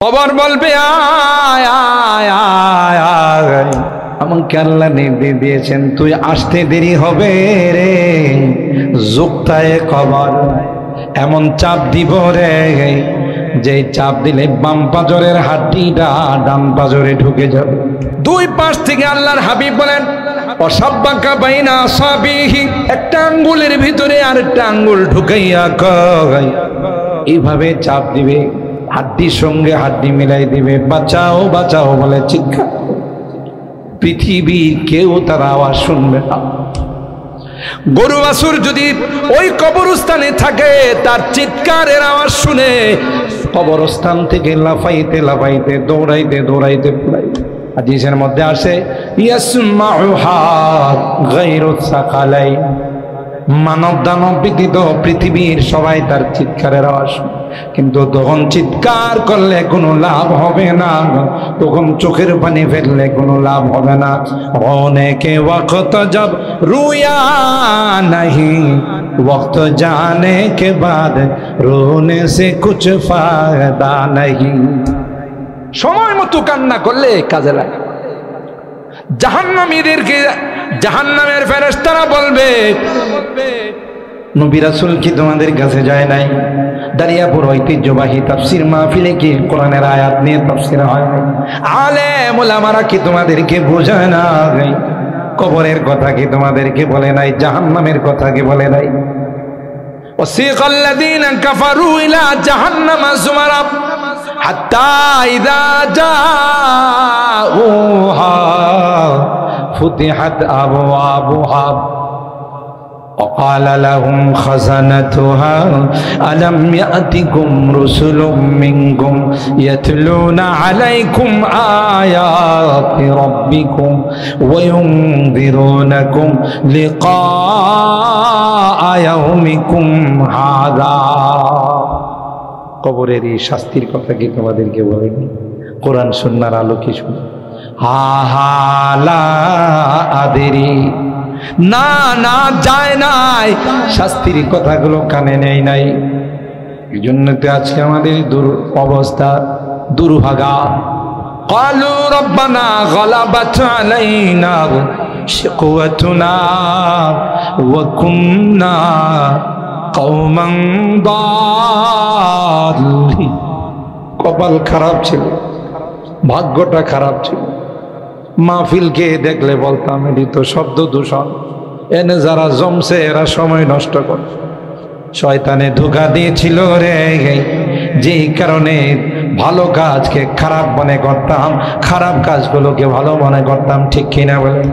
কবর বলবে আয় আয় আয় আয়, আমাকে আল্লাহ নির্দেশ দিয়েছেন তুই আসতে দেরি হবে রে। যুক্তায়ে কবর এমন চাপ দিব রে, যে চাপ দিলে বাম পাজরের হাড্ডিটা ডান পাজরে ঢুকে যাবে। দুই পাশ থেকে আল্লাহর হাবিব বলেন অসাব্বাকা বাইনা আসাবিহি, একটা আঙ্গুলের ভিতরে আরেকটা আঙ্গুল ঢুকাইয়া কয়, এইভাবে চাপ দিবে, হাড্ডির সঙ্গে হাড্ডি মিলাই দিবে, বাঁচাও বাঁচাও বলে চিৎকার। পৃথিবী কেউ তার আওয়াজ শুনবে না। গরু বাছুর যদি ওই কবরস্থানে থাকে তার চিৎকারের আওয়াজ শুনে কবরস্থান থেকে লাফাইতে লাফাইতে দৌড়াইতে দৌড়াইতে দৌড়াইতে, হাদিসের মধ্যে আসে ইয়াসমাউহা গায়রু সাকালাইন, মানব দানব ব্যতীত পৃথিবীর সবাই তার চিৎকারের আওয়াজ, কিন্তু তখন চিৎকার করলে কোনো লাভ হবে না, তখন চোখের পানি ফেললে কোনো লাভ হবে না। অনেকে ওয়াক্ত জব রুয়া নাহি, ওয়াক্ত জানে কে বাদ রোনে সে কুছ ফায়দা নাহি। সময় মতো কান্না করলে কাজে লাগে। জাহান্নামীদেরকে জাহান্নামের ফেরেশতারা বলবে নবী রাসূল কি তোমাদের কাছে যায় নাই? দারিয়াপুর ঐতিহ্যবাহী তাফসীর মাহফিলে কি কোরআনের আয়াত নিয়ে তাফসীর হয়? আলেম ওলামারা কি তোমাদেরকে বোঝায় না? কবরের কথা কি তোমাদেরকে বলে নাই? জাহান্নামের কথা কি বলে নাই? وسيق الذين كفروا إلى جهنم زمرا حتى إذا جاءوها فتحت أبوابها وقال لهم خزنتها ألم يأتكم رسل منكم يتلون عليكم آيات ربكم وينذرونكم لقاء يومكم هذا। কবরের এই শাস্তির কথা কি তোমাদেরকে বলেনি? কোরআন সুন্নাহর আলোকে শুনো। হা হা লা আদেরি, না না যায় নাই, শাস্তির কথাগুলো কানে নেই নাই। এই জন্য তো আজকে আমাদের অবস্থা দুর্ভাগা। ক্বালু রব্বানা গালাবাত আলাইনা শিকওয়াতুনা ওয়া কুননা কওমান দাল্লিন। কপাল খারাপ ছিল, ভাগ্যটা খারাপ ছিল। মাহফিলকে দেখলে বলতাম এটি তো শব্দ দূষণ, এনে যারা জমছে এরা সময় নষ্ট করে, শয়তানে ধোঁকা দিয়েছিল রে, যেই কারণে ভালো কাজকে খারাপ মনে করতাম, খারাপ কাজগুলোকে ভালো মনে করতাম। ঠিক কিনা বলে?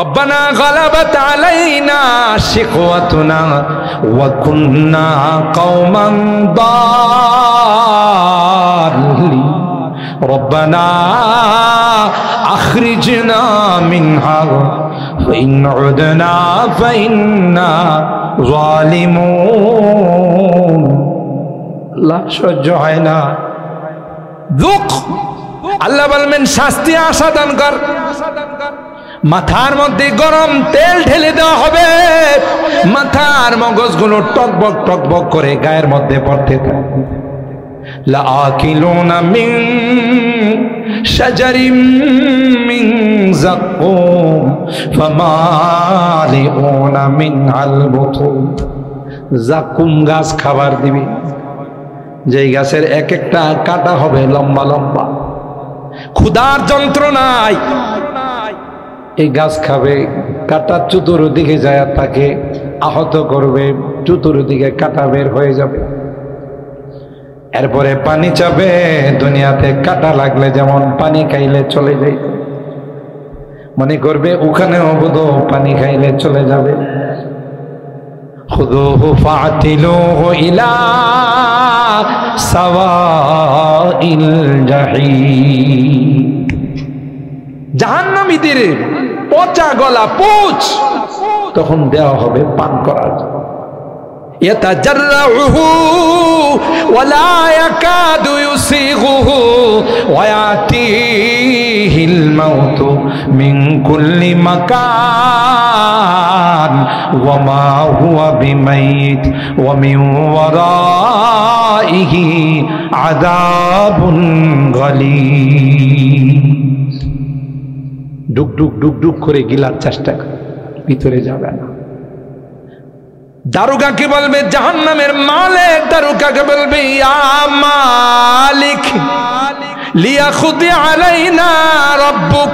রব্বানা গালাবাত আলাইনা শিকওয়াতুনা ওয়া কুননা কওমান দাল্লিন রব্বানা আখরিজনা মিনহা ফাইন উদনা ফাইন্না যালিমুন। আল্লাহ সহ্য হয় না, দুঃখ। আল্লাহ বলবেন শাস্তি আসাদন কর। মাথার মধ্যে গরম তেল ঢেলে দেওয়া হবে, মাথার মগজগুলো টকবক টকবক করে গায়ের মধ্যে পড়তে থাকে। লাআকিলুনা মিন শাজারিম মিন যাকুম ফামালিউনা মিনহাল বুতুন। যাকুম গাছ খাবার দিবে, যেই গাছের এক একটা কাঁটা হবে লম্বা লম্বা। ক্ষুধার যন্ত্রণায় এই গাছ খাবে, কাঁটা চতুর্দিকে যায় তাকে আহত করবে, চতুর্দিকে কাঁটা বের হয়ে যাবে। এরপরে পানি চাবে, দুনিয়াতে কাঁটা লাগলে যেমন পানি খাইলে চলে যায়, মনে করবে ওখানেও বোধহয় পানি খাইলে চলে যাবে। খুযুহু ফাআতিলুহু ইলা সাওয়াইল জাহিম। জাহান্নামীদের পচা গলা পুছ তখন দেওয়া হবে পান করার জন্য। ইয়াতাজাররুহু ওয়া লা ইয়াকাদু ইউসিগুহু ওয়া ইয়াতিহিল মাউতু মিন কুল্লি মাকান ওয়া মা হুয়া বিমাইত ওয়া মিন ওয়ারাইহি আযাবুন গালীয। ডুক ডুক ডুক ডুক করে গিলার চেষ্টা করে, ভিতরে যাবে না। দারোগাকে বলবে, জাহান্নামের মালিক দারোগাকে বলবে, ইয়া মালিক লিয়াখুদি আলাইনা রাব্বুক।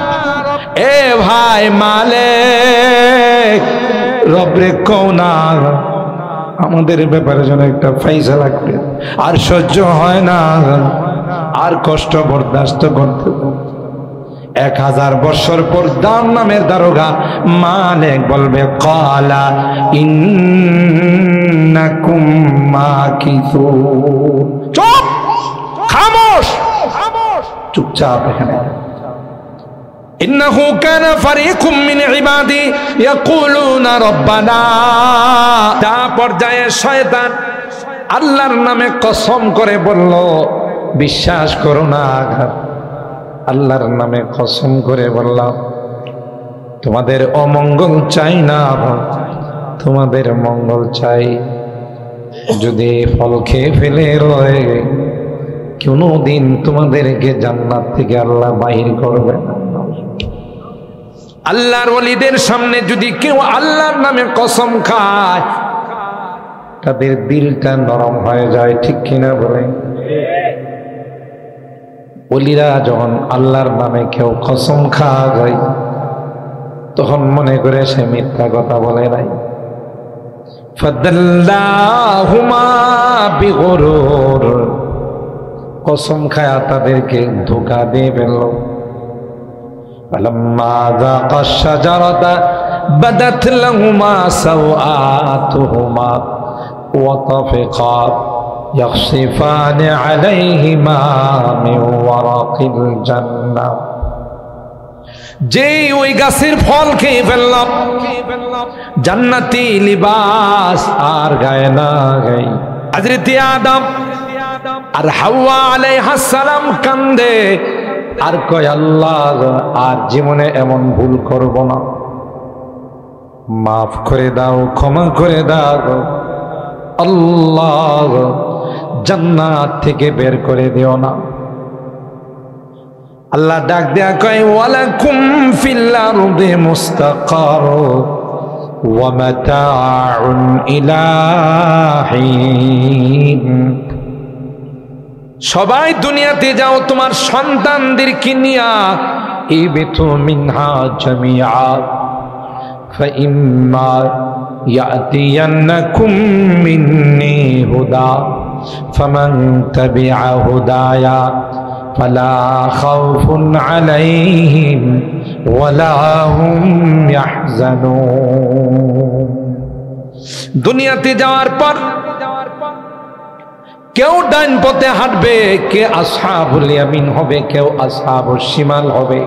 এ ভাই মালিক, রব্রে কোনা আমাদের ব্যাপারে যেন একটা ফয়সালা করে, আর সহ্য হয় না, আর কষ্ট বরদাস্ত করতে। 1000 বছর পর জাহান্নামের দারোগা মালিক বলবে, ক্বালা ইন্নাকুম মাকিসুন। চুপ, খামোশ, চুপচাপ এখানে। ইন্নাহু কানা ফারিকুম মিন ইবাদি ইয়াকুলুনা রাব্বানা। তা পর্যায়ে শয়তান আল্লাহর নামে কসম করে বলল, বিশ্বাস করো না, আল্লাহর নামে কসম করে বললাম, তোমাদের অমঙ্গল চাই না, তোমাদের মঙ্গল চাই। যদি ফল খেয়ে ফেলে রয়ে কোনদিন তোমাদেরকে জান্নাত থেকে আল্লাহ বাহির করবে না। আল্লাহর ওলিদের সামনে যদি কেউ আল্লাহর নামে কসম খায়, তাদের দিলটা নরম হয়ে যায়, ঠিক কিনা বলেন? ওলিরা যখন আল্লাহর নামে কেউ কসম খাওয়া যায়, তখন মনে করে সে মিথ্যা কথা বলে নাই। ফাদাল্লাহুমা বিগুরুর, কসম খায়া তাদেরকে ধোঁকা দিয়ে ফেলল। ফালাম্মা যাকা শাজারাতা বাদাত লাহুমা সাওআতুহুমা ওয়া তাফিকা يخصفان عليهما من ورق الجنة। যেই ওই গাছের ফল খেয়ে ফেললাম, জান্নাতি লিবাস আর গায়ে না গাই। হযরত আদম আর হাওয়া আলাইহিস সালাম কান্দে আর কয়, আল্লাহ আর জীবনে এমন ভুল করব না, মাফ করে দাও, ক্ষমা করে দাও আল্লাহ, জান্নাত থেকে বের করে দিও না। আল্লাহ ডাক দেয়া কয়, ওয়ালাকুম ফিল আরদি মুস্তাকার ওয়া মাতাউন ইলা হিন। সবাই দুনিয়াতে যাও তোমার সন্তানদেরকে নিয়া, ইবিতু মিনহা জামিআ ফাইম্মা ইয়াতিয়ান্নাকুম মিন্নি হুদা ফামান তাবিআ হুদায়া ফালা খাউফুন আলাইহিম ওয়ালা হুম ইয়াহজানুন। দুনিয়াতে যাওয়ার পর কেউ ডান পথে হাঁটবে, কে আসহাবুল ইয়ামিন হবে, কেউ আসহাবুশ শিমাল হবে,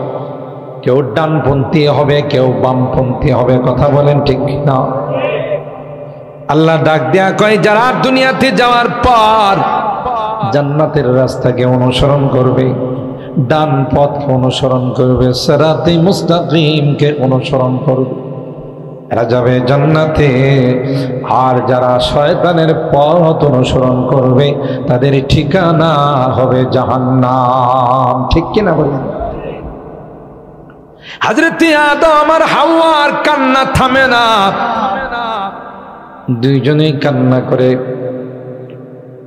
কেউ ডানপন্থী হবে, কেউ বামপন্থী হবে। কথা বলেন ঠিক না? আল্লাহ ডাক দেয়া কয়, যারা দুনিয়াতে যাওয়ার পর জান্নাতের রাস্তাকে অনুসরণ করবে, ডান পথকে অনুসরণ করবে, সিরাতে মুস্তাকিমকে অনুসরণ করবে, এরা যাবে জান্নাতে। আর যারা শয়তানের পথ অনুসরণ করবে, তাদের ঠিকানা হবে জাহান্নাম। ঠিক কিনা বলেন? হযরত আদম আর হাওয়ার কান্না থামে না, দুইজনেই কান্না করে,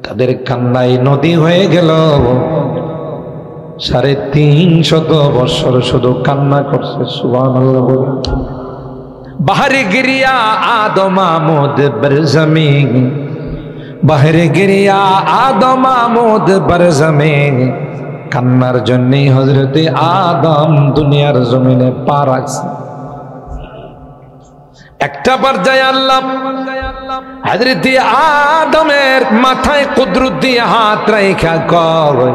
তাদের কান্নায় নদী হয়ে গেল। 350 বছর শুধু কান্না করছে। সুবহানাল্লাহ বলে। বাহরে গিরিয়া আদম আমোদ বরজমিন, বাহরে গিরিয়া আদম আমোদ বরজমিন। কান্নার জন্যই হযরতে আদম দুনিয়ার জমিনে পা রাখছে। একটা পর্যায়ে আল্লাহ হযরতে আদমের মাথায় কুদরত দিয়ে হাত রাখা কয়,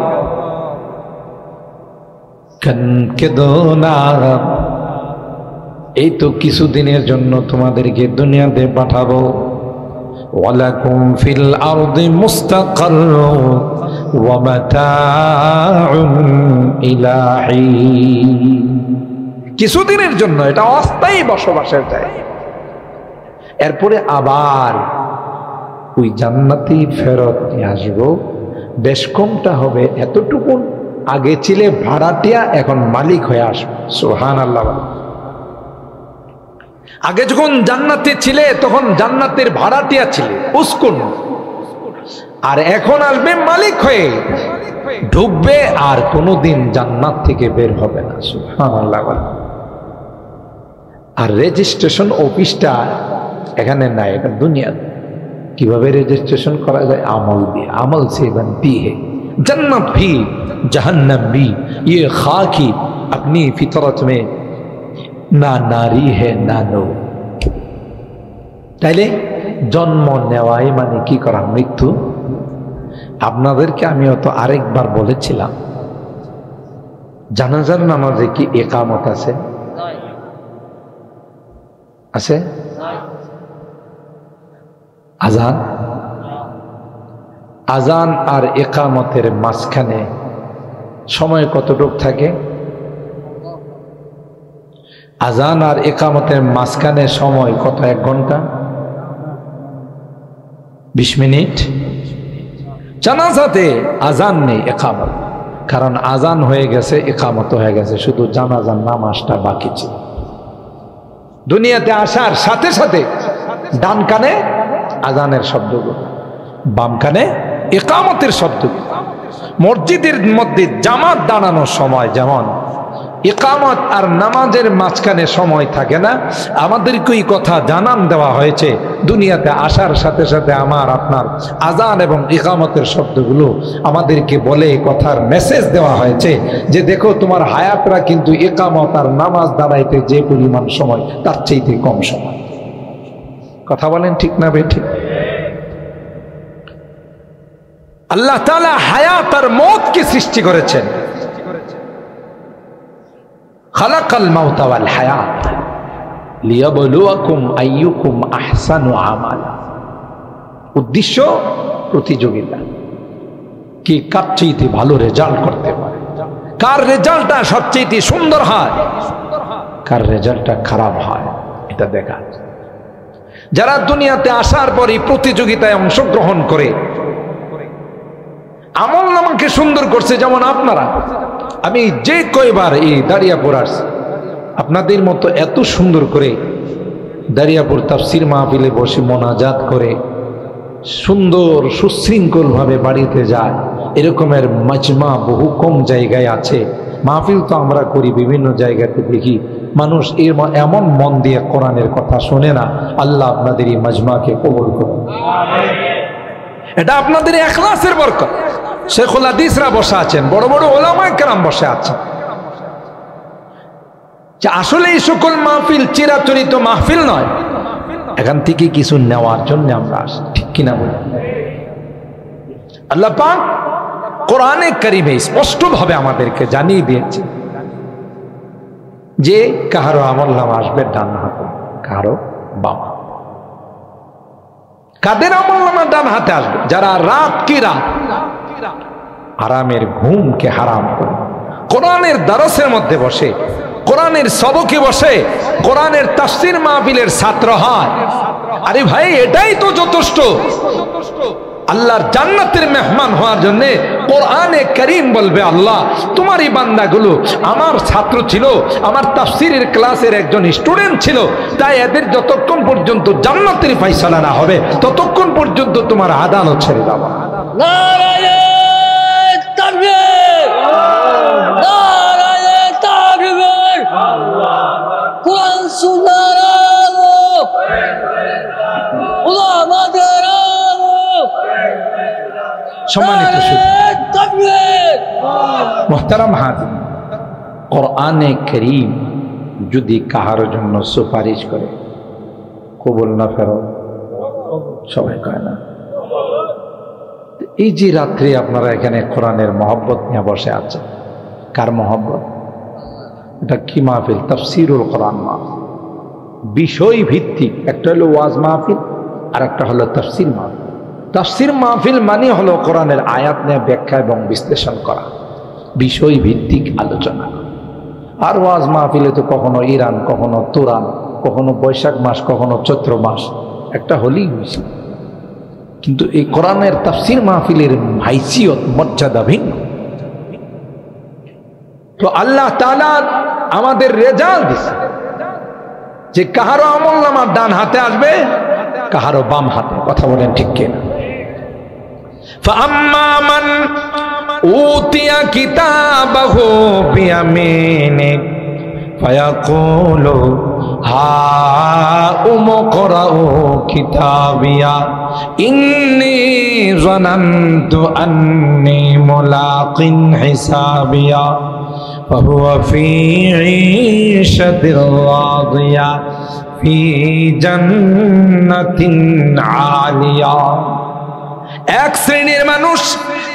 কেঁদো না, এই তো কিছুদিনের জন্য তোমাদেরকে দুনিয়াতে পাঠাবো। ওয়ালাকুম ফিল আরদি মুস্তাকাররুন ওয়া মাতাউন ইলা হিন। কিছুদিনের জন্য, এটা অস্থায়ী বসবাসের জায়গা। এরপরে আবার ওই জান্নাতি ফেরত নিয়ে আসবো। বেশ কমটা হবে এতটুকু, আগে ছিলে ভাড়াটিয়া, এখন মালিক হয়ে আসবে। সুবহানাল্লাহ। আগে যখন জান্নাতে ছিলে তখন জান্নাতের ভাড়াটিয়া ছিলে, উস্কুন, আর এখন আসবে মালিক হয়ে, ঢুকবে আর কোনোদিন জান্নাত থেকে বের হবে না। সুবহানাল্লাহ। আর রেজিস্ট্রেশন অফিসটা এখানে নাই, এটা দুনিয়া। কিভাবে রেজিস্ট্রেশন করা যায়? আমল দিয়ে। আমল से बनती है जन्नत भी जहन्नम भी, ये खाकी अपनी फितरत में ना नारी है ना नो। তাইলে জন্ম নেওয়াই মানে কি করা? মৃত্যু। আপনাদেরকে আমি অত আরেকবার বলেছিলাম, জানাজার নামাজে কি ইকামত আছে? আছে? আজান? আজান আর ইকামতের মাঝখানে সময় কতটুক থাকে? আজান আর ইকামতের মাঝখানে সময় কত? 1 ঘন্টা 20 মিনিট। জানাজাতে আজান নেই, ইকামত। কারণ আজান হয়ে গেছে, ইকামত হয়ে গেছে, শুধু জানাজার নামাজটা বাকি ছিল। দুনিয়াতে আসার সাথে সাথে ডান কানে আজানের শব্দগুলো, বাম কানে ইকামতের শব্দগুলো। মসজিদের মধ্যে জামাত দাঁড়ানোর সময় যেমন ইকামত আর নামাজের মাঝখানে সময় থাকে না, আমাদেরকে এই কথা জানান দেওয়া হয়েছে। দুনিয়াতে আসার সাথে সাথে আমার আপনার আজান এবং ইকামতের শব্দগুলো আমাদেরকে বলে কথার মেসেজ দেওয়া হয়েছে যে দেখো, তোমার হায়াতরা কিন্তু ইকামত আর নামাজ দাঁড়াইতে যে পরিমাণ সময়, তার চাইতে কম সময়। কথা বলেন ঠিক না বেঠিক? আল্লাহ তাআলা হায়াত আর মওতকে সৃষ্টি করেছেন। খালাকাল মাউতা ওয়াল হায়াত লিয়াবলুয়াকুম আইয়ুকুম আহসানু আমালা। উদ্দেশ্য প্রতিযোগিতা, কি কার চাইতে ভালো রেজাল্ট করতে পারে, কার রেজাল্টটা সবচেয়ে সুন্দর হয়, কার রেজাল্টটা খারাপ হয়, এটা দেখা। যারা দুনিয়াতে আসার পরই প্রতিযোগিতায় অংশগ্রহণ করে আমল নামাকে সুন্দর করছে, যেমন আপনারা। আমি যে কয়বার এই দাঁড়িয়াপুর আসছি, আপনাদের মতো এত সুন্দর করে দাঁড়িয়াপুর তাফসির মাহফিলে বসে মোনাজাত করে সুন্দর সুশৃঙ্খল ভাবে বাড়িতে যায়, এরকমের মাজমা বহু কম জায়গায় আছে। মাহফিল তো আমরা করি, বিভিন্ন জায়গাতে দেখি মানুষ এমন মন দিয়ে কোরআনের কথা শোনে না। আল্লাহ আপনাদের এই মাজমাকে কবুল করুন। এটা আপনাদের ইখলাসের বরকত। শেখুল হাদিসরা বসে আছেন, বড় বড় ওলামায়ে কেরাম বসে আছেন। আসলে এই সকল মাহফিল চিরাচরিত মাহফিল নয়, এখান থেকে কিছু নেওয়ার জন্য আমরা আসি, ঠিক কিনা বলি? আল্লাহ পাক কোরআনে কারিমে স্পষ্ট ভাবে আমাদেরকে জানিয়ে দিয়েছে যে কাহারো আমল নামা আসবে ডান হাতে, কাহারো বাম হাতে। কাদের আমল নামা ডান হাতে আসবে? যারা রাত কি রাত আরামের ঘুমকে হারাম করে কোরআনের দরসের মধ্যে বসে, কোরআনের সবকে বসে, কোরআনের তাফসীর মাহফিলের ছাত্র হয়। আরে ভাই, এটাই তো যথেষ্ট আল্লাহর জান্নাতের মেহমান হওয়ার জন্য। কোরআনে কারীম বলবে, আল্লাহ তোমার এই বান্দাগুলো আমার ছাত্র ছিল, আমার তাফসীরের ক্লাসের একজন স্টুডেন্ট ছিল, তাই এদের যতক্ষণ পর্যন্ত জান্নাতের ফয়সালা না হবে ততক্ষণ পর্যন্ত তোমার আদালত ছেড়ে দাও। নারায়ে তাকবীর, নারায়ে তাকবীর, কোরআন সুন্নাহর আলো, উলামাদের আলো। সম্মানিত মুহতারাম হাজির, কোরআনে কারীম যদি কাহার জন্য সুপারিশ করে, কবুল না ফেরত সবাই কয় না। এই যে রাত্রে আপনারা এখানে কোরআনের মহব্বত নিয়ে বসে আছেন, কার মহব্বত? এটা কি মাহফিল? তাফসীরুল কোরআন মাহফিল, বিষয় ভিত্তিক। একটা হলো ওয়াজ মাহফিল আর একটা হলো তাফসীর মাহফিল। তাফসীর মাহফিল মানে হলো কোরআনের আয়াত নিয়ে ব্যাখ্যা এবং বিশ্লেষণ করা, বিষয় ভিত্তিক আলোচনা। আর ওয়াজ মাহফিলে তো কখনো ইরান, কখনো তুরান, কখনো বৈশাখ মাস, কখনো চৈত্র মাস, একটা হলেই হয়েছে, কিন্তু এই কোরআনের তাফসীর মাহফিলের হাইসিয়ত মর্যাদা ভিন্ন। তো আল্লাহ তাআলা আমাদের রেজাল্ট দিছে যে কাহারো আমলনামা ডান হাতে আসবে, কাহারো বাম হাতে। কথা বলেন ঠিক কিনা? فأما من أوتي كتابه بيمينه فيقول هاؤم اقرءوا كتابيه إني ظننت أني ملاق حسابيه فهو في عيشة راضية في جنة عالية। এক শ্রেণীর মানুষ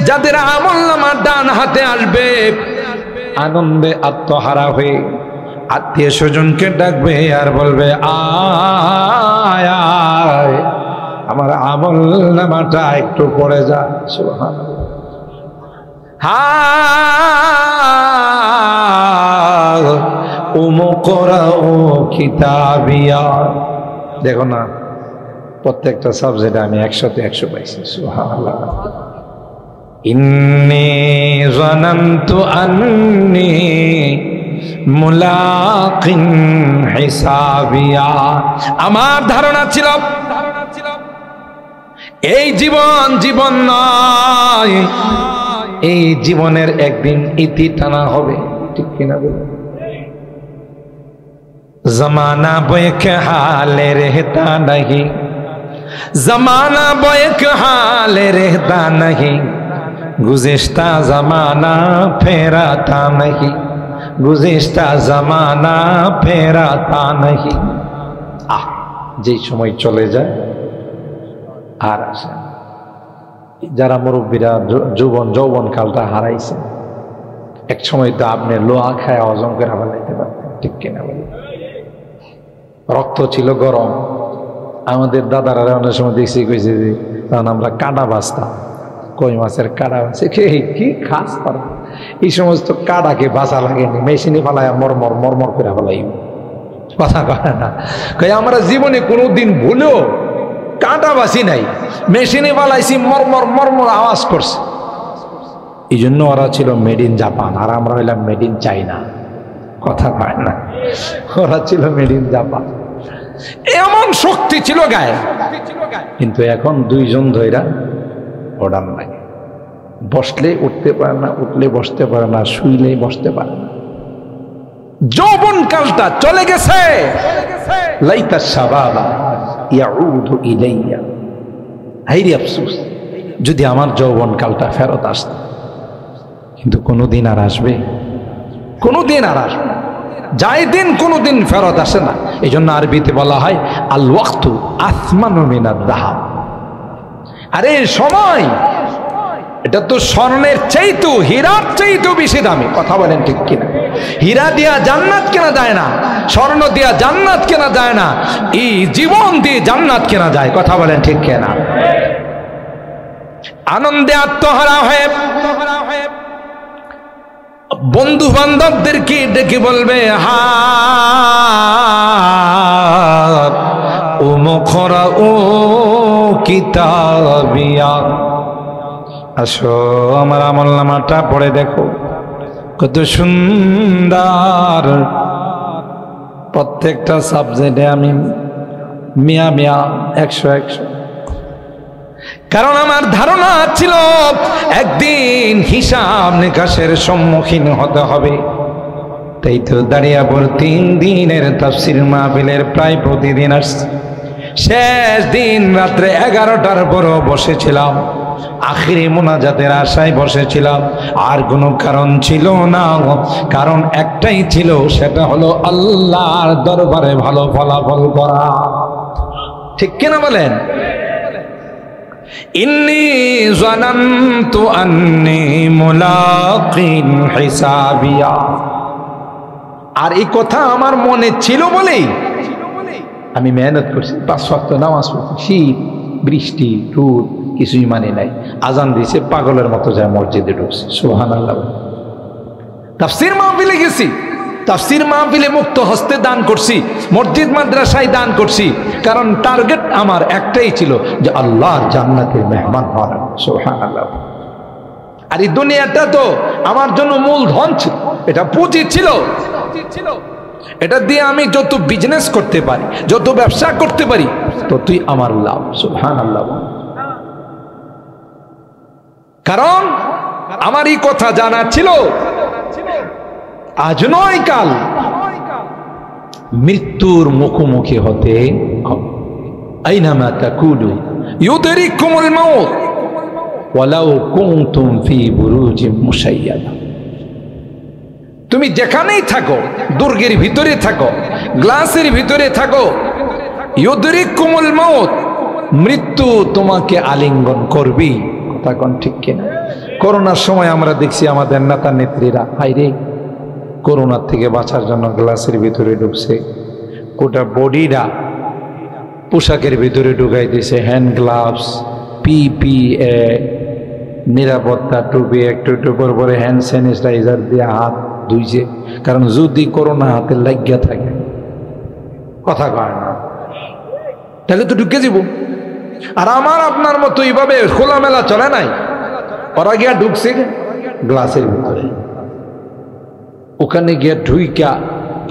যাদের আমলনামা ডান হাতে আসবে, আনন্দে আত্মহারা হয়ে আত্মীয় স্বজনকে ডাকবে আর বলবে আয় আয় আমার আমলনামাটা একটু পড়ে যা। সুবহানাল্লাহ। কিতাবিয়া। দেখো না, প্রত্যেকটা সাবজেক্টে আমি 100তে 100 পাইছি। সুবহানাল্লাহ। ইন্নী যানানতু আন্নী মুলাকিন হিসাবিয়া। আমার ধারণা ছিল এই জীবন নয়, এই জীবনের একদিন ইতি টানা হবে। ঠিক কিনা বলুন? জমানা বয়কে হালে রেহতা नहीं, जमाना बैक हाल रहता नहीं, गुज़िश्ता जमाना फेराता नहीं, गुज़िश्ता जमाना फेराता नहीं। যে সময় চলে যায় আর আসে। যারা মুরব্বীরা যৌবন কালটা হারাইছে, এক সময় তো আপনি লোহা খায় হজম করে ফেলাইতে পারতেন। ঠিক কিনা বলি? রক্ত ছিল গরম। আমাদের দাদারা অনেক সময় দেখছি কইছে যে তখন আমরা কাঁটা বাঁচতাম, কই মাছের কাঁটা বাঁচে কি খাস পারা। এই সমস্ত কাঁটাকে বাঁচা লাগেনি, মেশিনে ফেলায় মরমর মরমর করে ফেলাই। কথা কয় না, কই আমরা জীবনে কোনোদিন ভুলেও কাঁটা বাঁচি নাই, মেশিনে ফেলাইছি মরমর মরমর আওয়াজ করছে। এই জন্য ওরা ছিল মেড ইন জাপান আর আমরা হইলাম মেড ইন চাইনা। কথা কয় না, ওরা ছিল মেড ইন জাপান। এমন শক্তি ছিল গায়ে, কিন্তু এখন দুইজন ধইরা ওড়ান লাগে। বসলে উঠতে পারে না, উঠলে বসতে পারে না, শুইলে বসতে পারে না। যৌবন কালটা চলে গেছে। লাইতা শাবাবা ইয়াউদু ইলাইয়া। হায়রে আফসোস, যদি আমার যৌবন কালটা ফেরত আসতো। কিন্তু কোনোদিন আর আসবে? কোনোদিন আর আসবে? যাই দিন কোনোদিন ফেরত আসে না। এই জন্য আরবিতে বলা হয় আল ওয়াক্তু আসমানু মিনাদ যাহাব। আরে সময় এটা তো স্বর্ণের চাইতেও, হীরার চাইতেও বেশি দামি। কথা বলেন ঠিক কিনা? হীরা দিয়া জান্নাত কেনা যায় না, স্বর্ণ দিয়া জান্নাত কেনা যায় না, এই জীবন দিয়ে জান্নাত কেনা যায়। কথা বলেন ঠিক কিনা? আনন্দে আত্মহারা হয়ে বন্ধু বান্ধবদেরকে ডেকে বলবে কিতাবিয়া, আসো আমার আমলনামাটা পড়ে দেখো কত সুন্দর। প্রত্যেকটা সাবজেক্টে আমি মিয়া 100। কারণ আমার ধারণা ছিল একদিন হিসাব নিকাশের সম্মুখীন হতে হবে। তাই তো দাঁড়িয়াপুর 3 দিনের তাফসীর মাহফিলের প্রায় প্রতিদিন আসছে। শেষ দিন রাত্রে 11টার পরও বসেছিলাম, আখিরি মুনাজাতের আশায় বসেছিলাম। আর কোনো কারণ ছিল না, কারণ একটাই ছিল, সেটা হলো আল্লাহর দরবারে ভালো ফলাফল করা। ঠিক কিনা বলেন? ইন্নী যানানতু আন্নী মুলাকিন হিসাবিয়া। আর এই কথা আমার মনে ছিল বলেই আমি মেহনত করছি, 5 ওয়াক্ত নামাজ পড়ছি, শীত বৃষ্টি রোদ কিছুই মানে নাই। আজান দিয়েছে, পাগলের মতো যায় মসজিদে ঢুকছে। সুবহানাল্লাহ। তাফসীর মাহফিলে গেছি, তাফসীর মাহফিলে মুক্ত হস্তে দান করছি, মসজিদ মাদ্রাসায় দান করছি, কারণ টার্গেট আমার একটাই ছিল যে আল্লাহর জান্নাতের মেহমান হওয়া। সুবহানাল্লাহ। আর এই দুনিয়াটা তো আমার জন্য মূলধন ছিল, এটা পুঁজি ছিল, এটা দিয়ে আমি যত বিজনেস করতে পারি, যত ব্যবসা করতে পারি, ততই আমার লাভ। সুবহানাল্লাহ। কারণ আমার এই কথা জানা ছিল, আজ নয় কাল মৃত্যুর মুখোমুখি হতে হবে। আইনামা তাকুনু ইউদরিকুমুল মাউত ওয়ালাউ কুনতুম ফি বুরুজিম মুশাইয়াদা। তুমি যেখানেই থাকো, দুর্গের ভিতরে থাকো, গ্লাসের ভিতরে থাকো, ইউদরিকুমুল মাউত, মৃত্যু তোমাকে আলিঙ্গন করবি। কথা কোন ঠিক কিনা? করোনার সময় আমরা দেখছি আমাদের নেতা নেত্রীরা হাইরে করোনার থেকে বাঁচার জন্য গ্লাসের ভিতরে ঢুকছে, গোটা বডিরা পোশাকের ভিতরে ঢুকাই দিছে, হ্যান্ড গ্লাভস, PPE, নিরাপত্তা টুপি, একটু একটু পরে হ্যান্ড স্যানিটাইজার দিয়ে হাত ধুইছে, কারণ যদি করোনা হাতে লাগিয়া থাকে, কথা কয় না, তাহলে তো ঢুকে যাব। আর আমার আপনার মতো এইভাবে খোলামেলা চলে নাই, ওরা গিয়া ঢুকছে গ্লাসের ভিতরে, ওখানে গিয়া ঢুইকা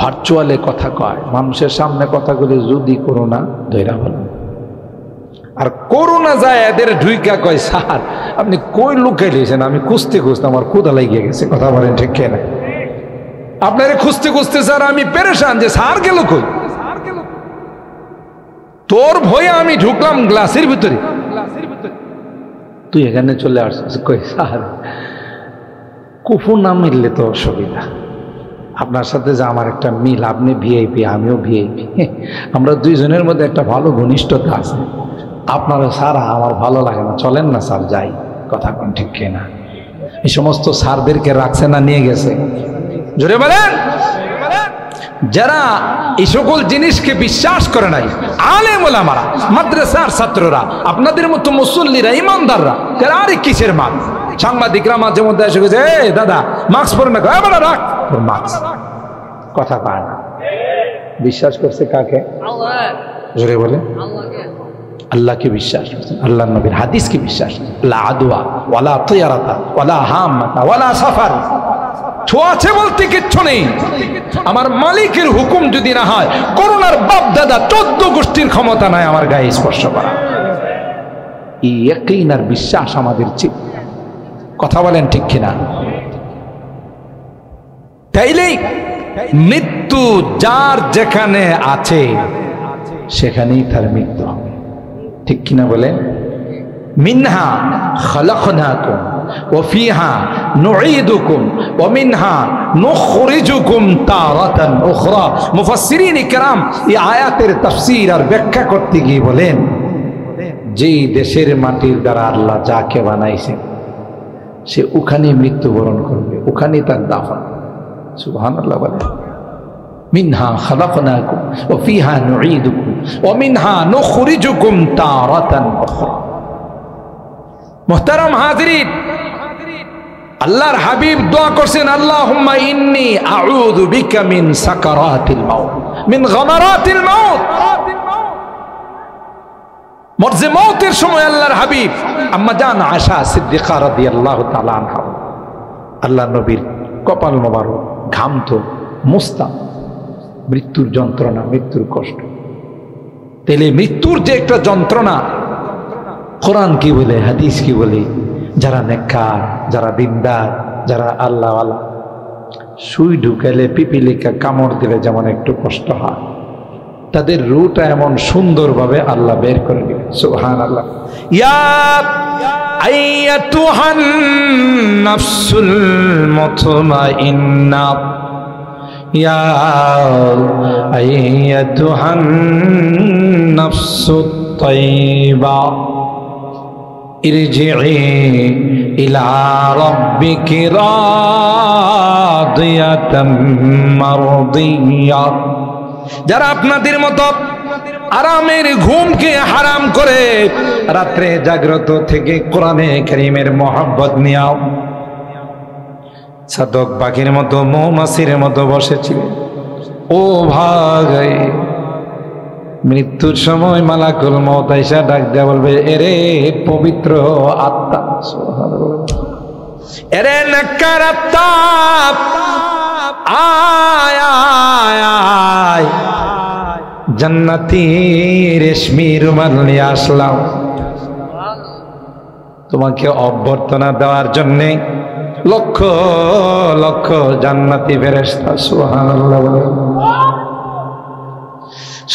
ভার্চুয়ালে কথা কয়, মানুষের সামনে কথাগুলি যদি করোনা ধৈরা বলেন। আর করোনা যায় এদের ঢুইকা কয়, স্যার আপনি কই লুকাই লিয়েছেন, আমি খুঁজতে খুঁজতে আমার ক্ষুধা লাগিয়ে গেছে। কথা বলেন ঠিক কিনা? আপনারে খুঁজতে খুঁজতে স্যার আমি পেরেশান যে স্যার গেল কই, তোর ভয়ে আমি ঢুকলাম গ্লাসের ভিতরে, তুই এখানে চলে আসছিস। কই স্যার কুফু না মিললে তো অসুবিধা, আপনার সাথে যে আমার একটা মিল, আপনি VIP আমিও VIP, আমরা দুইজনের মধ্যে একটা ভালো ঘনিষ্ঠতা আছে, আপনারা সারা আমার ভালো লাগে না, চলেন না স্যার যাই। কথা কোন ঠিক কিনা? এই সমস্ত স্যারদেরকে রাখছে না নিয়ে গেছে? জোরে বলেন। যারা এই সকল জিনিসকে বিশ্বাস করে নাই, আলেম ওলামারা, মাদ্রাসার ছাত্ররা, আপনাদের মতো মুসল্লিরা, ইমানদাররা, তারা আরে কিসের মাল? সাংবাদিকরা মাঝে মধ্যে এসে গেছে, এই দাদা মাস্ক পরে না, রাখ তোর মাস্ক। কথা পায় না। বিশ্বাস করছে কাকে? জোরে বলে। আল্লাহকে বিশ্বাস করছেন, আল্লাহ নবীর হাদিসকে বিশ্বাস, লা আদওয়া ওয়ালা তিয়ারাতা ওয়ালা হামাতা ওয়ালা সাফার, ছোঁয়াছে বলতে কিচ্ছু নেই। আমার মালিকের হুকুম যদি না হয়, করোনার বাপ দাদা 14 গোষ্ঠীর ক্ষমতা নাই আমার গায়ে স্পর্শ করা। এই ইয়াকিন আর বিশ্বাস আমাদের ছিল। কথা বলেন ঠিক কিনা? তাইলেই মৃত্যু যার যেখানে আছে সেখানেই তার মৃত্যু হবে, ঠিক কিনা বলেন? মিনহা খালাকনাকুম ওয়া ফিহা নুঈদুকুম ওয়া মিনহা নুখরিজুকুম তারাতান উখরা। মুফাসসিরিন ইকরাম এই আয়াতের তাফসীর আর ব্যাখ্যা করতে গিয়ে বলেন, যেই দেশের মাটির দ্বারা আল্লাহ যাকে বানাইছেন সে ওখানে মৃত্যুবরণ করবে, ওখানেই তার দাফন। সুবহানাল্লাহ বলেন। মিনহা খালাকনাকুম ওয়া ফিহা নুঈদুকুম ওয়া মিনহা নুখরিজুকুম তারাতান উখরা। মুহতারাম হাজিরিন, আল্লাহর হাবিব দোয়া করছেন, আল্লাহুম্মা ইন্নী আউযু বিকা মিন সাকারাতিল মাউত, মিন গামারাতিল মাউত। মরজে মওতের সময় আল্লাহর হাবিব আম্মা জান আয়েশা সিদ্দিকা রাদিয়াল্লাহু তাআলা আনহা, আল্লাহ নবীর কপাল মোবারক ঘামতো, মুস্তা, মৃত্যুর যন্ত্রণা, মৃত্যুর কষ্ট। তাহলে মৃত্যুর যে একটা যন্ত্রণা, কোরআন কি বলে, হাদিস কি বলে? যারা নেককার, যারা দিনদার, যারা আল্লাহওয়ালা, সুই ঢুকালে, পিপিলিকা কামড় দিলে যেমন একটু কষ্ট হয়, তাদের রুটা এমন সুন্দরভাবে আল্লাহ বের করে দিলেন। সুবহানাল্লাহ। ইয়া আইয়াতুহান নাফসুল মুতমাইন্না, ইয়া আইয়াতুহান নাফসুত তাইয়্যিবা ইরজিই ইলা রাব্বিকি রাদিয়াতাম মারদিয়া। যারা আপনাদের মতো আরামের ঘুমকে হারাম করে রাত্রে জাগ্রত থেকে কোরআনে কারীমের মহব্বত নিয়াও, সাধক পাখির মতো মৌমাছির মতো বসেছিলেন। ও ভাই, মৃত্যুর সময় মালাকুল মউত আইসা ডাক দেয়া বলবে, এরে পবিত্র আত্মা, এরে নেককার আত্মা, আয় আয় আয়, জান্নাতি রেশমি রুমাল নিয়ে আসলাম তোমাকে অভ্যর্থনা দেওয়ার জন্য। লক্ষ লক্ষ জান্নাতি ফেরেশতা, সুবহানাল্লাহ।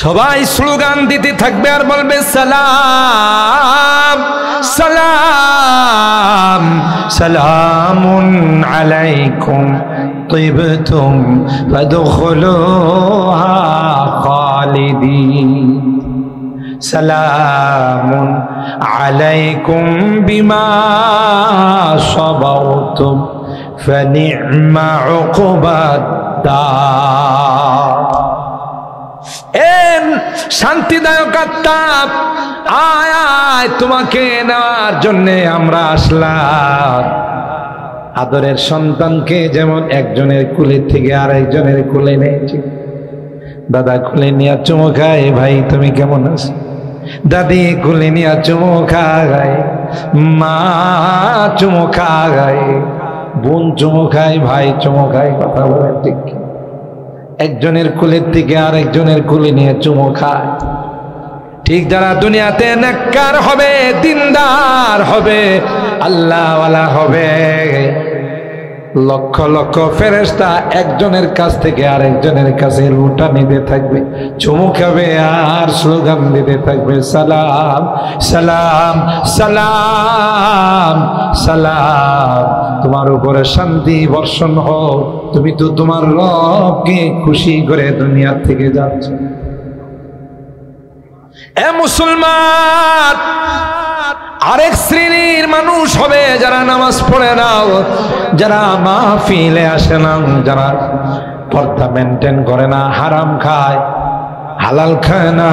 সবাই স্লোগান দিতে থাকবে আর বলবে, সালাম সালাম সালামুন আলাইকুম তিবতুম ফাদখুলুহা খালিদিন, সালামুন আলাইকুম বিমা সাবারতুম ফানি'মা উকবাদ। শান্তিদায়ক আত্মা, আয় আয়, তোমাকে নেওয়ার জন্য আমরা আসলাম। আদরের সন্তানকে যেমন একজনের কুলে থেকে আরেকজনের কুলে নিয়েছি, দাদা কুলে নিয়ে চুমু খায়, ভাই তুমি কেমন আছো, দাদি কুলে নিয়ে চুমু খায়, মা চুমু খায়, বোন চুমু খায়, ভাই চুমু খায়, কথা বলে ঠিক। একজনের কুলের থেকে আরেকজনের কুলে নিয়ে চুমু খায়। ঠিক যারা দুনিয়াতে নেককার হবে, দিনদার হবে, আল্লাহওয়ালা হবে, লক্ষ লক্ষ ফেরেশতা একজনের কাছ থেকে আরেকজনের কাছে লুটা নিতে থাকবে, চুমু খাবে আর স্লোগান দিতে থাকবে, সালাম সালাম সালাম সালাম, তোমার উপরে শান্তি বর্ষণ হোক, তুমি তো তোমার রবকে খুশি করে দুনিয়া থেকে যাচ্ছ। এ মুসলমান, আরেক শ্রেণীর মানুষ হবে যারা নামাজ পড়ে না, যারা মাহফিলে আসে না, যারা পর্দা মেনটেন করে না, হারাম খায়, হালাল খায় না।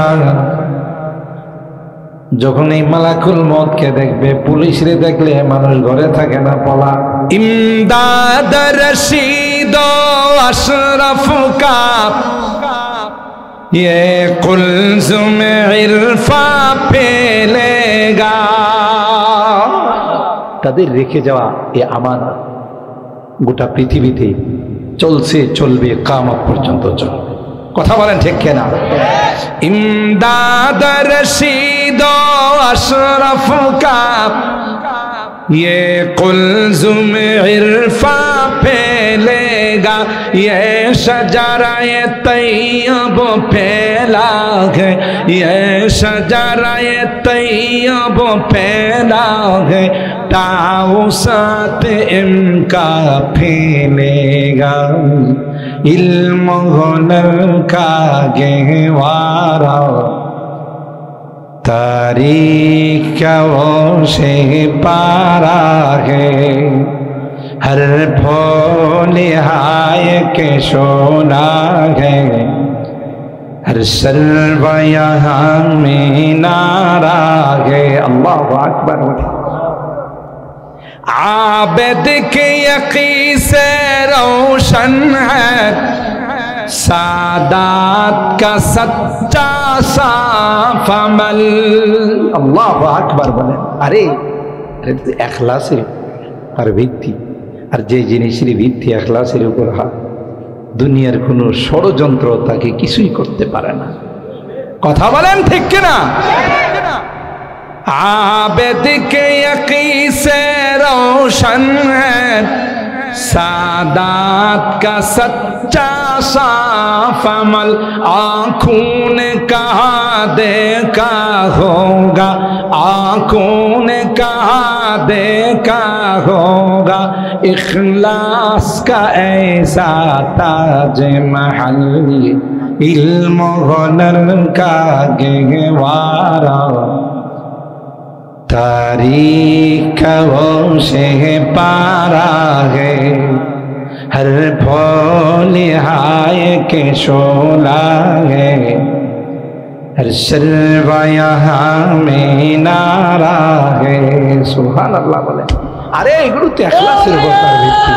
যখন এই মালাকুল মউতকে দেখবে, পুলিশরে দেখলে মানুষ ঘরে থাকে না, পলা। ইমদাদ রশিদ আশরাফ কা ये कुल्ज़ुम इरफा फैलेगा, তাদের রেখে যাওয়া এই আমানত গোটা পৃথিবীতে চলছে, চলবে, কিয়ামত পর্যন্ত চলবে। কথা বলেন ঠিক কিনা? ইমদাদ রশিদ আশরাফ কা ये कुल्ज़ुम इरफा फैलेगा, ये शजराए तैयब फैला है, ये शजराए तैयब फैला है, ताउसात इनका फैलेगा, इल्म हुनर का गहवारा तारीखों से पारा है, हर फूल हाय के सोना है, हर सर्व यहाँ में नारा है। अल्लाह अकबर। आबिद के यकीन से रोशन है, सादात का सच्चा साफ अमल। अल्लाह আকবার বলেন। আরে ইখলাসের আর ভিত্তি, আর যে জিনিসের ভিত্তি ইখলাসের উপর হয়, দুনিয়ার কোনো ষড়যন্ত্র তাকে কিছুই করতে পারে না। কথা বলেন ঠিক কিনা? आबिद के यकीन से रोशन है, सादात का सच्चा साफ अमल। आँखों ने कहा देखा होगा, आँखों ने कहा देखा होगा, इखलास का ऐसा ताज महल, इल्म हुनर का गहवारा, तारीखों से पारा है, हर फूल हाय के शोला है, हर सर्व यहाँ में नारा है। सुभान अल्लाह बोले। अरे एगुलो तो इखलासेर উপর ভিত্তি।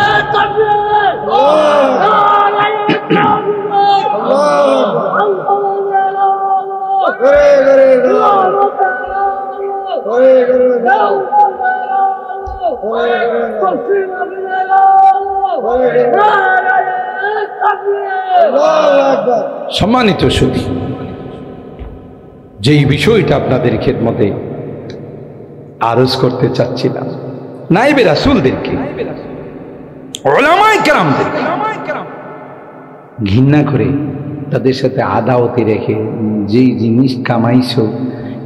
সম্মানিত সুধী, যেই বিষয়টা আপনাদের খেদমতে আরজ করতে চাচ্ছিলাম, নাইবে রাসূলদেরকে, উলামায়ে কেরামদেরকে ঘৃণা করে তাদের সাথে আদাওয়াতি রেখে যেই জিনিস কামাইছো,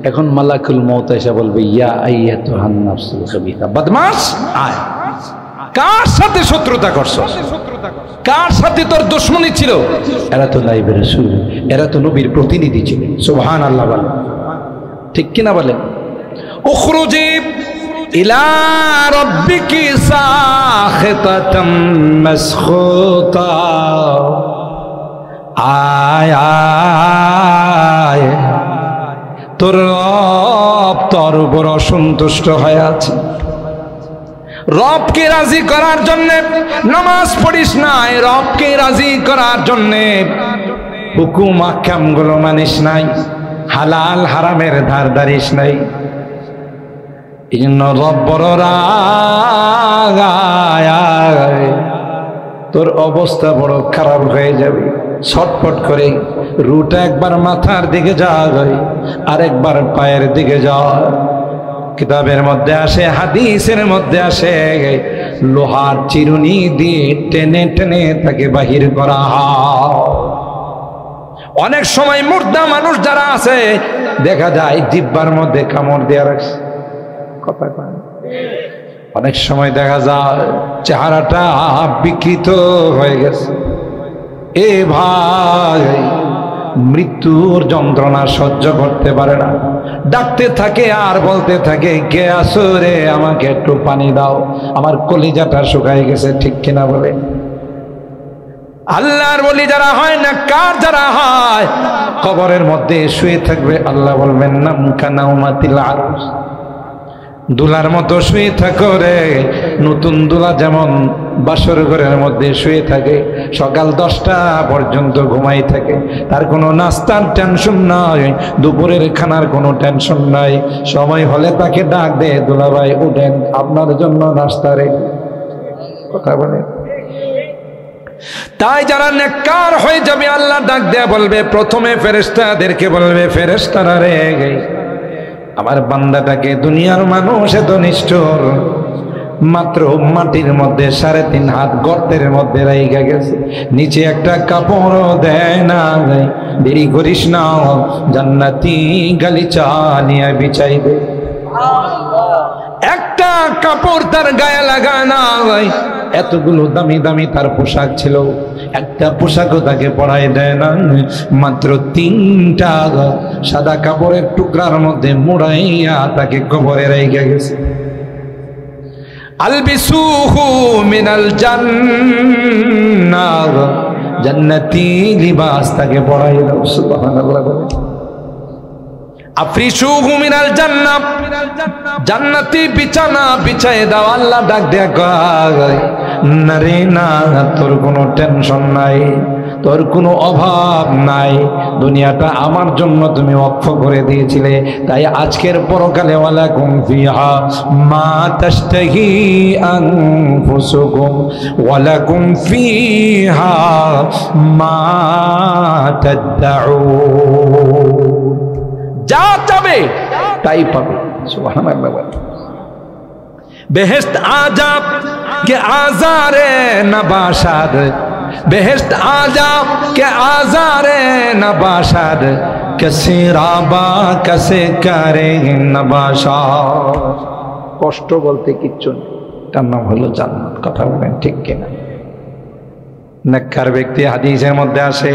এখন মালাকুল মউত এসে বলবে ইয়া আইয়াতুহান নাফসুল খাবিথা, বদমাশ আয়। কার সাথে শত্রুতা করছো? কার সাথে তোর দুশমনি ছিল? এরা তো নাইবে রাসূল, এরা তো নবীর প্রতিনিধি ছিলেন। সুবহানাল্লাহ বলেন, ঠিক কিনা বলেন? উখরুজি ইলা রাব্বিকি সাখিতাতাম মাসখুতা, আয় আয়, তোর রব তোর উপর অসন্তুষ্ট হয়ে আছে। রবকে রাজি করার জন্য নামাজ পড়িস নাই, রবকে রাজি করার জন্য হুকুম আহকাম গুলো মানিস নাই, হালাল হারামের ধার ধারিস নাই। এই জন্য রব বড় রাগায়, তোর অবস্থা বড় খারাপ হয়ে যাবে। ছটফট করে রুটা একবার মাথার দিকে যায়, আরেকবার পায়ের দিকে যায়। কিতাবের মধ্যে আসে, হাদিসের মধ্যে আসে, লোহার চিরুনি দিয়ে টেনে টেনে তাকে বাহির করা হয়। অনেক সময় মুর্দা মানুষ যারা আছে দেখা যায় জিহ্বার মধ্যে কামড় দেওয়া রাখছে, কথা কয়। অনেক সময় দেখা যায় চেহারাটা বিকৃত হয়ে গেছে। এ ভাই, মৃত্যুর যন্ত্রণা সহ্য করতে পারে না, ডাকতে থাকে আর বলতে থাকে, কে আসো রে, আমাকে একটু পানি দাও, আমার কলিজাটা শুকায় গেছে। ঠিক কিনা বলে? আল্লাহর ওলি যারা হয় না, কার যারা হয়, কবরের মধ্যে শুয়ে থাকবে, আল্লাহ বলবেন নাম কানাউমাতিল আরশ, দুলার মতো শুয়ে থাকো রে। নতুন দুলা যেমন বাসর ঘরের মধ্যে শুয়ে থাকে, সকাল 10টা পর্যন্ত ঘুমাই থাকে, তার কোনো নাস্তার টেনশন নাই, দুপুরের খানার কোনো টেনশন নাই। সময় হলে তাকে ডাক দে, দুলা ভাই উঠেন, আপনার জন্য নাস্তা রেডি। কথা বলে? তাই যারা নেককার হয়ে যাবে, আল্লাহ ডাক দেয়া বলবে, প্রথমে ফেরেশতাদেরকে বলবে, ফেরেশতারা রে, আমার বান্দাটাকে দুনিয়ার মানুষ এত নিষ্ঠুর, মাত্র মাটির মধ্যে 3.5 হাত গর্তের মধ্যে রাইখা গেছে, নিচে একটা কাপড় দেয় না, দেরি করিস না, জান্নাতি গালিচা নিয়ে বিছাই দে। একটা কাপড় তার গায়ে লাগায় না, এতগুলো দামি দামি তার পোশাক ছিল, একটা পোশাকও তাকে পরাই দেয় না, মাত্র 3টা সাদা কাপড়ের টুকরার মধ্যে মুড়াইয়া তাকে কবরে রেখে গেছে। আলবিসুহু মিনাল জান্নাহ, জান্নাতি লিবাস তাকে পরাই দাও। সুবহানাল্লাহ। আফরিসুহু মিনাল জান্নাহ, জান্নাতি বিছানা বিছায় দাও। আল্লাহ ডাক দেয়া কয়, না রে না, তোর কোনো টেনশন নাই, তোর কোনো অভাব নাই, দুনিয়াটা আমার জন্য তুমি ওয়াকফ করে দিয়েছিলে, তাই আজকের পরকালে ওয়ালাকুম ফিহা মা তাশতাহি আনফুসুকুম ওয়ালাকুম ফিহা মা তাদউন, যা চাবে তাই পাবে। সুবহানাল্লাহ। বেহেশত আজাব কে আজারে নবাশাদ, বেহেশত আজাব কে আজারে নবাশাদ, কসে রাবা কসে করে নবাশাদ। কষ্ট বলতে কিচ্ছু নেই, তার নাম হলো জান্নাত। কথা বলেন ঠিক কিনা? নেককার ব্যক্তি, হাদিসের মধ্যে আসে,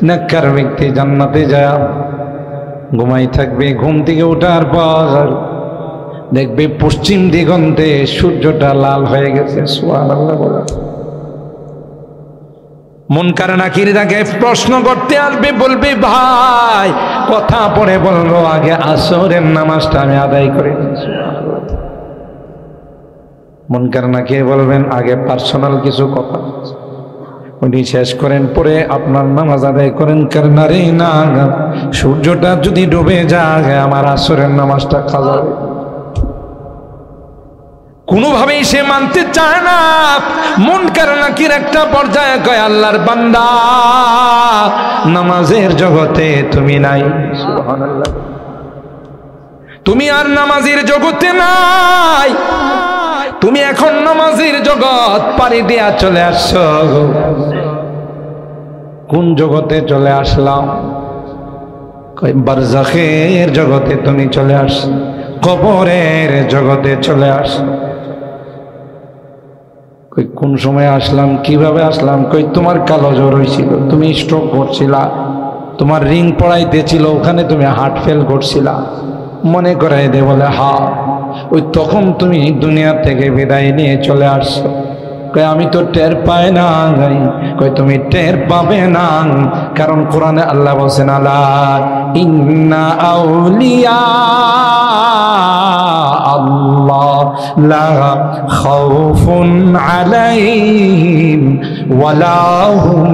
নেককার ব্যক্তি জান্নাতে যায় ঘুমাই থাকবে, ঘুম থেকে ওঠার পর দেখবে পশ্চিম দিগন্তে সূর্যটা লাল হয়ে গেছে। সুবহানাল্লাহ বলে। মুনকার নাকির তাকে প্রশ্ন করতে আসবে, বলবে ভাই কথা পড়ে বলবো, আগে আসরের নামাজটা আমি আদায় করে নিয়েছি। মুনকার নাকির বলবেন আগে পার্সোনাল কিছু কথা উনি শেষ করেন, পরে আপনার নামাজ আদায় করেন। কারণ রে না, সূর্যটা যদি ডুবে যায় আমার আসরের নামাজটা কাজা হবে। কোনোভাবেই সে মানতে চায় না। মুনকার নাকির একটা পর্যায়ে কয় আল্লাহর বান্দা নামাজের জগতে তুমি নাই, সুবহানাল্লাহ, তুমি আর নামাজের জগতে নাই, তুমি এখন নামাজের জগৎ পাড়ি দিয়া চলে আসছো। কোন জগতে চলে আসলাম? কয় বারজাখের জগতে তুমি চলে আস, কবরের জগতে চলে আস। কই কোন সময় আসলাম, কিভাবে আসলাম? কই তোমার কালো জ্বর হয়েছিল, তুমি স্ট্রোক করছিলা, তোমার রিং পড়াইতেছিল, ওখানে তুমি হার্ট ফেল করছিলা, মনে করাই দে। বলে হা, ওই তখন তুমি দুনিয়া থেকে বিদায় নিয়ে চলে আসছো। কই আমি তো টের পাই না। কই তুমি টের পাবে না, কারণ কোরআনে আল্লাহ বলেন আলা ইন্না আউলিয়া আল্লাহ লা খাউফুন আলাইহিম ওয়ালা হুম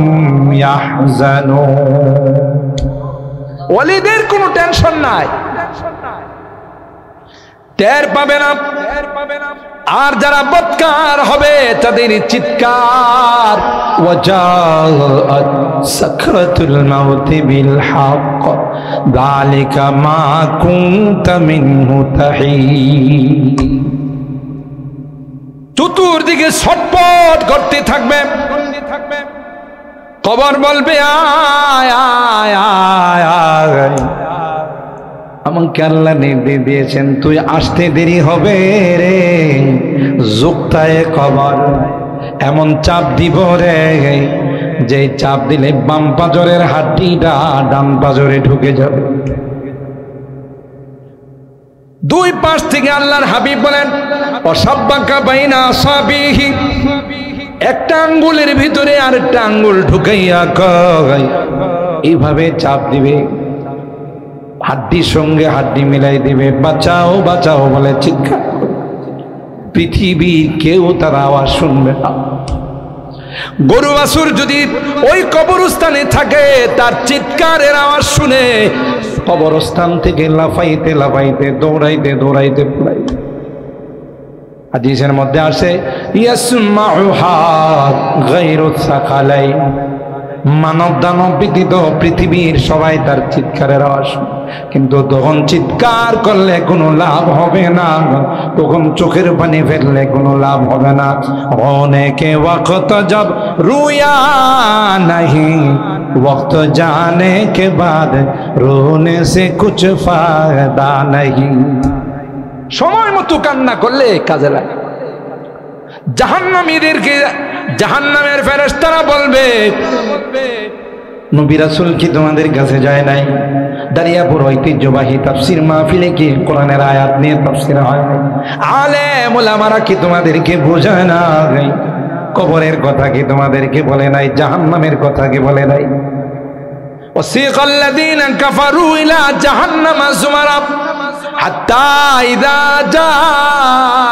ইয়াহজানুন। ওয়ালিদের কোনো টেনশন নাই, টের পাবে না। আর যারা বদকার হবে তাদের চিৎকার ওয়াজাআত সাকরাতুল মাউতি বিল হক যালিকা মা কুনতা মিনহু তাহিদ। চতুর্দিকে ছটফট করতে থাকবে, কবর বলবে আয় আয় আয় আয়। আমাকে আল্লাহ নির্দেশ দিয়েছেন তুই আসতে দেরি হবে রে, যুক্তায়ে কবর এমন চাপ দিব রে, যে চাপ দিলে বাম পাজরের হাড্ডিটা ডান পাজরে ঢুকে যাবে। দুই পাশ থেকে আল্লাহর হাবিব বলেন অসাব্বাকা বাইনা আসাবিহি, একটা আঙ্গুলের ভিতরে আরেকটা আঙ্গুল ঢুকাইয়া কয় এইভাবে চাপ দিবে, হাড্ডির সঙ্গে হাড্ডি মিলাই দিবে, বাঁচাও বাঁচাও বলে চিৎকার। পৃথিবীর কেউ তার আওয়াজ শুনবে না। গরু বাছুর যদি ওই কবরস্থানে থাকে তার চিৎকারের আওয়াজ শুনে কবরস্থান থেকে লাফাইতে লাফাইতে দৌড়াইতে দৌড়াইতে দৌড়াইতে। হাদিসের মধ্যে আসে ইয়াসমাউহা গায়রু সাকালাইন, মানব দানব ব্যতীত পৃথিবীর সবাই তার চিৎকারের আওয়াজ, কিন্তু তখন চিৎকার করলে কোনো লাভ হবে না, তখন চোখের পানি ফেললে কোনো লাভ হবে না। অনেকে ওয়াক্ত জব রুয়া নাহি, ওয়াক্ত জানে কে বাদ রোনে সে কুছ ফায়দা নাহি। সময় মতো কান্না করলে কাজে লাগে। জাহান্নামীদেরকে জাহান্নামের ফেরেশতারা বলবে নবী রাসূল কি তোমাদের কাছে যায় নাই? দারিয়াপুর ঐতিহ্যবাহী তাফসীর মাহফিলে কি কোরআনের আয়াত নিয়ে তাফসীর হয়? আলেম ওলামারা কি তোমাদেরকে বোঝায় না? কবরের কথা কি তোমাদেরকে বলে নাই? জাহান্নামের কথা কি বলে নাই? وسيق الذين كفروا إلى جهنم زمرا حتى إذا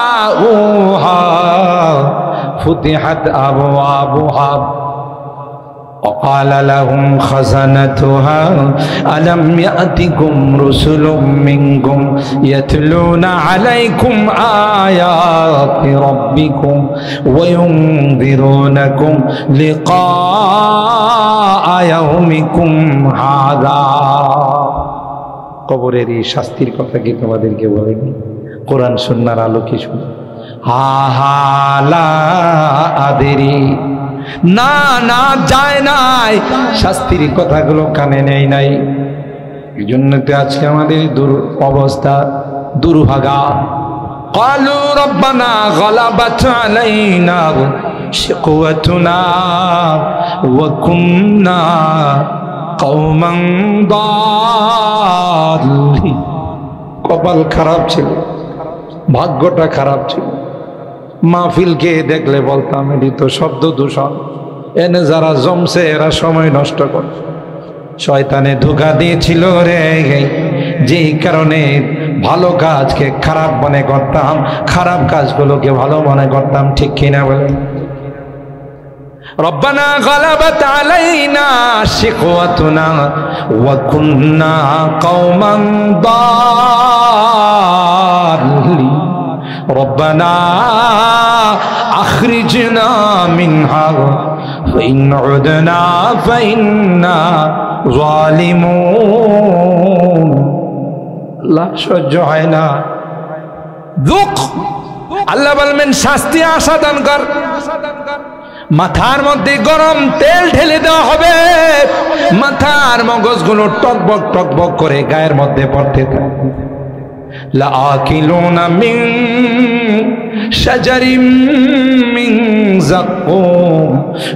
جاءوها فتحت أبوابها وقال لهم خزنتها ألم يأتكم رسل منكم يتلون عليكم آيات ربكم وينذرونكم لقاء يومكم هذا। কবরের এই শাস্তির কথা কি তোমাদেরকে বলেনি? কোরআন সুন্নাহর আলোকে শুনো। হালা আদেরি, না না যায় নাই, শাস্তির কথাগুলো কানে নেই নাই। এই জন্য তো আজকে আমাদের অবস্থা দুর্ভাগা। ক্বালু রব্বানা গালাবাত আলাইনা শিকওয়াতুনা ওয়া কুননা কওমান দাল্লিন। কপাল খারাপ ছিল, ভাগ্যটা খারাপ ছিল। মাহফিলকে দেখলে বলতাম এটি তো শব্দ দূষণ, এনে যারা জমছে এরা সময় নষ্ট করে। শয়তানে ধোঁকা দিয়েছিল রে, যেই কারণে ভালো কাজকে খারাপ মনে করতাম, খারাপ কাজগুলোকে ভালো মনে করতাম। ঠিক কিনা বলে? রব্বানা গালাবাত আলাইনা শিকওয়াতুনা ওয়া কুননা কওমান দাল্লিন। রব্বানা আখরিজনা মিনহা ফাইন উদনা ফাইন্না যালিমুন। আল্লাহ সহ্য হয় না, দুঃখ। আল্লাহ বলবেন শাস্তি আসাদান কর। মাথার মধ্যে গরম তেল ঢেলে দেওয়া হবে, মাথার মগজগুলো টকবক টকবক করে গায়ের মধ্যে পড়তে থাকে। লাআকিলুনা মিন শাজারিম মিন যাক্কুম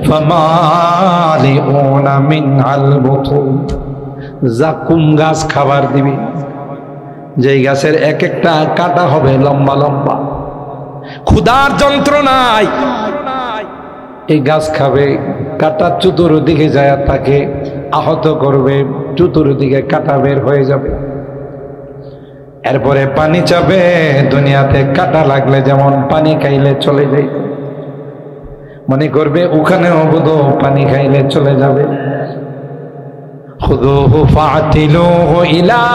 ফামালিউনা মিনহাল বুতুন। যাক্কুম গাছ খাবার দিবে, যেই গাছের এক একটা কাঁটা হবে লম্বা লম্বা। ক্ষুধার যন্ত্রণায় এই গাছ খাবে, কাঁটা চতুর্দিকে যায় তাকে আহত করবে, চতুর্দিকে কাঁটা বের হয়ে যাবে। এরপরে পানি চাবে, দুনিয়াতে কাঁটা লাগলে যেমন পানি খাইলে চলে যায়, মনে করবে ওখানেও বোধ পানি খাইলে চলে যাবে। খুযুহু ফাআতিলুহু ইলা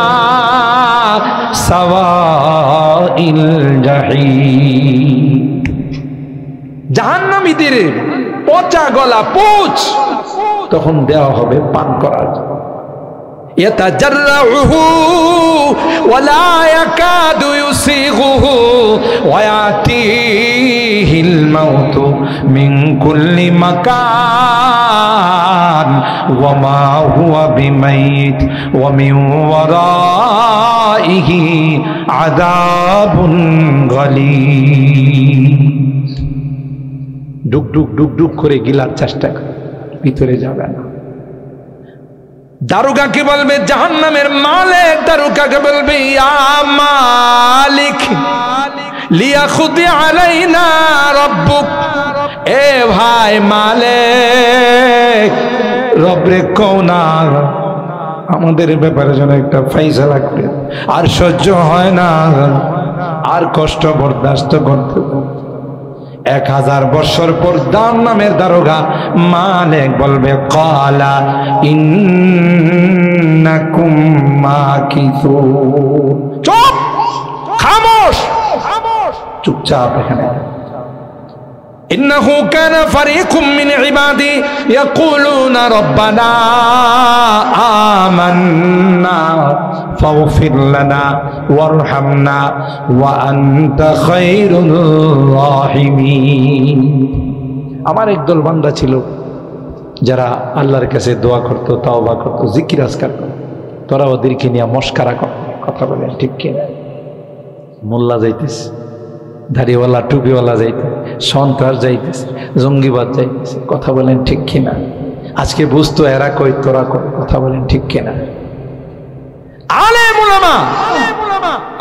সাওয়াইল জাহিম। জাহান্নামীদের পচা গলা পুচ তখন দেওয়া হবে পান করার জন্য। ইয়াতাজাররুহু ওয়ালা ইয়াকাদু ইউসিগুহু ওয়া ইয়াতিহিল মাউতু মিন কুল্লি মাকান ওয়া মা হুয়া বিমাইত ওয়া মিন ওয়ারাইহি আযাবুন গালিয। ডুক ডুক ডুক ডুক করে গিলার চেষ্টা করে, ভিতরে যাবে না। দারোগাকে বলবে, জাহান্নামের মালিক দারোগাকে বলবে, ইয়া মালিক লিয়াখুদি আলাইনা রাব্বুক। এ ভাই মালিক, রবরে কোনা আমাদের ব্যাপারে যেন একটা ফয়সালা করে। আর সহ্য হয় না, আর কষ্ট বরদাস্ত করতে। 1000 বছর পর জাহান্নামের দারোগা মালিক বলবে, ক্বালা ইন্নাকুম মাকিসুন। চুপ, খামোশ, চুপচাপ এখানে। ইন্নাহু কানা ফারিকুম মিন ইবাদি ইয়াকুলুনা রাব্বানা আমান্না ফাগফির লানা ওয়ারহামনা ওয়া আনতা খায়রুর রাহিমিন। আমার একদল বান্দা ছিল যারা আল্লাহর কাছে দোয়া করত, তাওবা করত, জিকির আজকার করত। তোরা ওদেরকে নিয়ে মস্কারা কর, কথা বলে ঠিক কিনা? মোল্লা যাইতেছে, দাড়িওয়ালা টুপিওয়ালা যাইতে, সন্ত্রাস যাইতেছে, জঙ্গিবাদ যাইতেছে, কথা বলেন ঠিক কিনা? আজকে বুঝতো এরা কই তোরা কই, কথা বলেন ঠিক কিনা? আলেম উলামা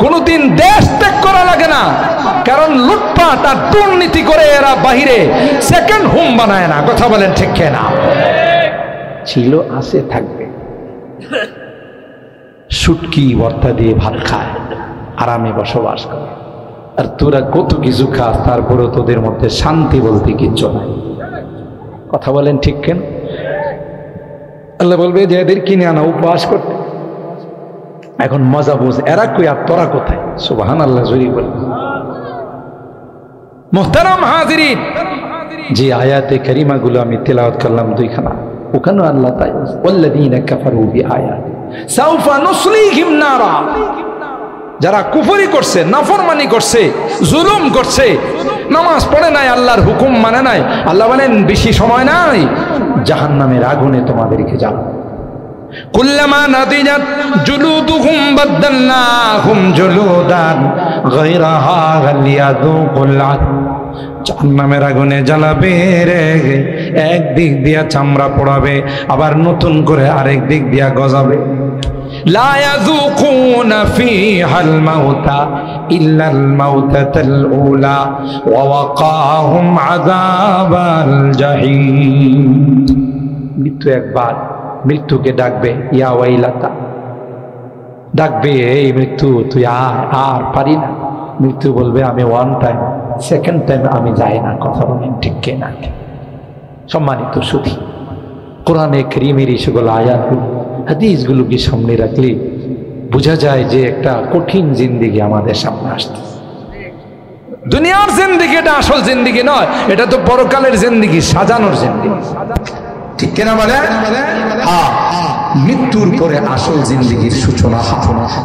কোনদিন দেশ ত্যাগ করা লাগে না, কারণ লুটপাট আর দুর্নীতি করে এরা বাহিরে সেকেন্ড হোম বানায় না, কথা বলেন ঠিক কিনা? ছিল, আছে, থাকবে। শুটকি ভর্তা দিয়ে ভাত খায়, আরামে বসবাস করে। আর তোরা কত কিছু খাস, তারপরে তোদের মধ্যে শান্তি বলতে কিচ্ছু নাই, কথা বলেন ঠিক কেন? আল্লাহ বলবে যে এদের কিনে আনা উপবাস করতে। এখন মজা বুঝ, এরা কই আর তোরা কোথায়? সুবহানাল্লাহ জোরে বলে। মুহতারাম হাজিরিন, যে আয়াতে কারিমাগুলো আমি তেলাওয়াত করলাম দুইখানা, ওখানে আল্লাহ তাই ওয়াল্লাযীনা কাফারু বিআয়াতি সাউফা নুসলিহিম নারা। যারা কুফরি করছে, নাফরমানি করছে, জুলুম করছে, নামাজ পড়ে নাই, আল্লাহর হুকুম মানে নাই, আল্লাহ বলেন বেশি সময় নাই, জাহান্নামের আগুনে তোমাদেরকে জ্বালাবো। কুল্লামা নাদিজাত জুলুদুহুম বাদদালনাহুম জুলুদান গায়রাহা লিয়াযুকুল আযাব। জাহান্নামের আগুনে জ্বালাবে রে, একদিক দিয়া চামড়া পোড়াবে, আবার নতুন করে আরেক দিক দিয়া গজাবে। লা ইয়াযুকুনা ফীহাল মাউতা ইল্লাল মাউতাতাল উলা ওয়া ওয়াকাহুম আযাবাল জাহিম। মৃত্যু একবার, মৃত্যুকে ডাকবে, ইয়া ওয়াইলাতা, ডাকবে, এই মৃত্যু তুই আর পারি না। মৃত্যু বলবে আমি ওয়ান টাইম, সেকেন্ড টাইম আমি যাই না, কথা বলেন ঠিক কিনা? সম্মানিত সুধী, কোরআনে কারীমের এই সকল আয়াতগুলো, হাদিসগুলোকে সামনে রাখলে বোঝা যায় যে একটা কঠিন জিন্দেগি আমাদের সামনে আসছে। দুনিয়ার জিন্দেগি এটা আসল জিন্দেগি নয়, এটা তো পরকালের জিন্দেগি, সাজানোর জিন্দেগি। ঠিক কিনা বলে? হ্যাঁ, মৃত্যুর পরে আসল জিন্দেগির সূচনা।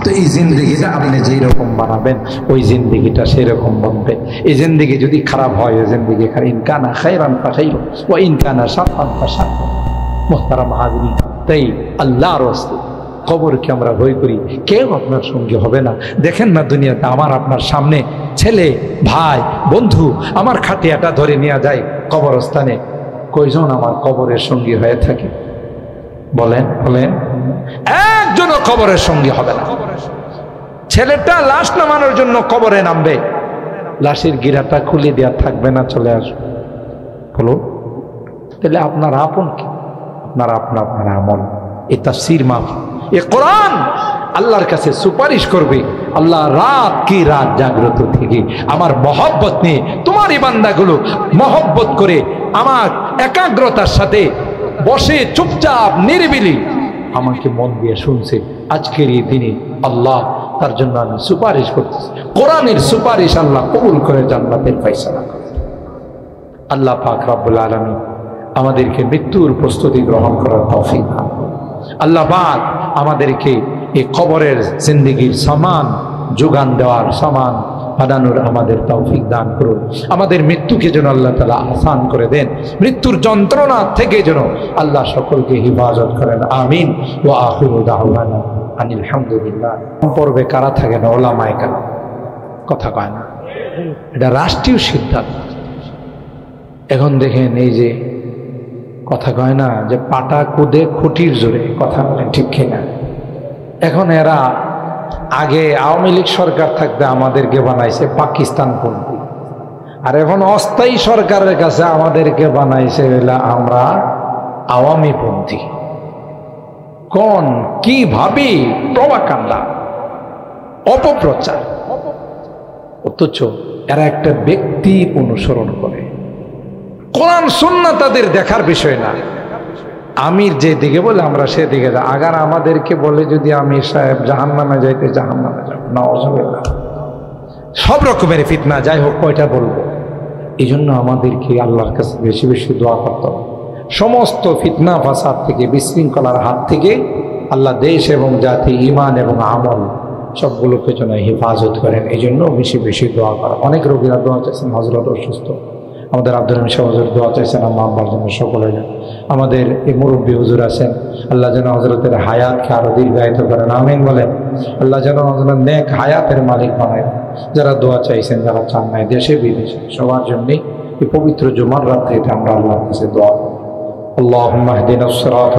তো এই জিন্দেগিটা আপনি যেই রকম বানাবেন ওই জিন্দেগিটা সেই রকম বনবে। এই জিন্দেগি যদি খারাপ হয় ওই জিন্দেগি খারাপ। ইনকানা খায়রান ফাখাইরুন ওয়া ইনকানা শাররান ফাশার। মুহতারাম হাজিরিন, তাই আল্লাহর রাস্তে কবরকে আমরা ভয় করি, কেউ আপনার সঙ্গে হবে না। দেখেন না দুনিয়াতে আমার আপনার সামনে ছেলে, ভাই, বন্ধু আমার খাটিয়াটা ধরে নিয়ে যায় কবরস্থানে, কয়জন আমার কবরের সঙ্গী হয়ে থাকে? বলেন বলেন, একজনও কবরের সঙ্গী হবে না। ছেলেটা লাশ নামানোর জন্য কবরে নামবে, লাশের গিরাটা খুলে দেওয়া থাকবে না, চলে আসবে। বলুন, তাহলে আপনার আপন কি? আপনার আপনার আমল। এই তাফসীর মাফ, এ কোরআন আল্লাহর কাছে সুপারিশ করবে। আল্লাহ রাত কি রাত জাগ্রত থেকে আমার মহব্বত নিয়ে তোমার এই বান্দাগুলো মহব্বত করে আমার একাগ্রতার সাথে বসে চুপচাপ নিরিবিলি আমাকে মন দিয়ে শুনছে। আজকের এই দিনে আল্লাহ তার জন্য আমি সুপারিশ করতেছি। কোরআনের সুপারিশ আল্লাহ কবুল করে জান্নাতের ফয়সালা করে। আল্লাহ পাক রব্বুল আলামিন আমাদেরকে মৃত্যুর প্রস্তুতি গ্রহণ করার তৌফিক দান করুন। আল্লাহ পাক আমাদেরকে এই কবরের জিন্দেগির সমান যোগান দেওয়ার, সমান বানানোর আমাদের তৌফিক দান করুন। আমাদের মৃত্যুকে যেন আল্লাহ তাআলা আসান করে দেন, মৃত্যুর যন্ত্রণা থেকে যেন আল্লাহ সকলকে হিফাজত করেন। আমিন। ওয়া আখিরু দাওয়ানা আনিল হামদুলিল্লাহ। পর্বে কারা থাকে না? ওলামায়ে কেরাম। কথা কয় না, এটা রাষ্ট্রীয় সিদ্ধান্ত। এখন দেখেন এই যে কথা কয় না যে পাটা কুদে খুঁটির জোরে, কথা বলেন ঠিক কিনা? এখন এরা আগে আওয়ামী লীগ সরকার থাকতে আমাদেরকে বানাইছে পাকিস্তানপন্থী, আর এখন অস্থায়ী সরকারের কাছে আমাদেরকে বানাইছে আমরা আওয়ামীপন্থী। কোন কি ভাবি প্রভাকাণ্ডা, অপপ্রচার। অথচ এরা একটা ব্যক্তি অনুসরণ করে। কোরআন সুন্নাহ তাদের দেখার বিষয় না। আমির যে দিকে বলে আমরা সেদিকে যাই। আগার আমাদেরকে বলে যদি আমির সাহেব জাহান্নামে যাইতে, জাহান্নামে যাব, নাউযুবিল্লাহ। সব রকমের ফিতনা, যাই হোক কয়টা বলবো। এই জন্য আমাদেরকে আল্লাহর কাছে বেশি বেশি দোয়া করতে হবে। সমস্ত ফিতনা ফাসাদ থেকে, বিশৃঙ্খলার হাত থেকে আল্লাহ দেশ এবং জাতি, ঈমান এবং আমল সবগুলোকে যেন হেফাজত করেন। এই জন্য বেশি বেশি দোয়া করা। অনেক রোগীরা দোয়া চাইছেন, হযরত অসুস্থ, আমাদের আব্দুল হামিদ হুজুর দোয়া চাইছেন আম্মা আব্বার জন্য, সকলে যেন। আমাদের এই মুরব্বী হুজুর আছেন, আল্লাহ যেন হযরতের হায়াতকে আরো দীর্ঘায়িত করেন। আমিন বলেন। আল্লাহ যেন হযরত নেক হায়াতের মালিক বানায়। যারা দোয়া চাইছেন, যারা চান নাই, দেশে বিদেশে সবার জন্য এই পবিত্র জুমার রাত্রিতে আমরা আল্লাহর কাছে দোয়া করি। আল্লাহুম্মা ইহদিনাস সিরাত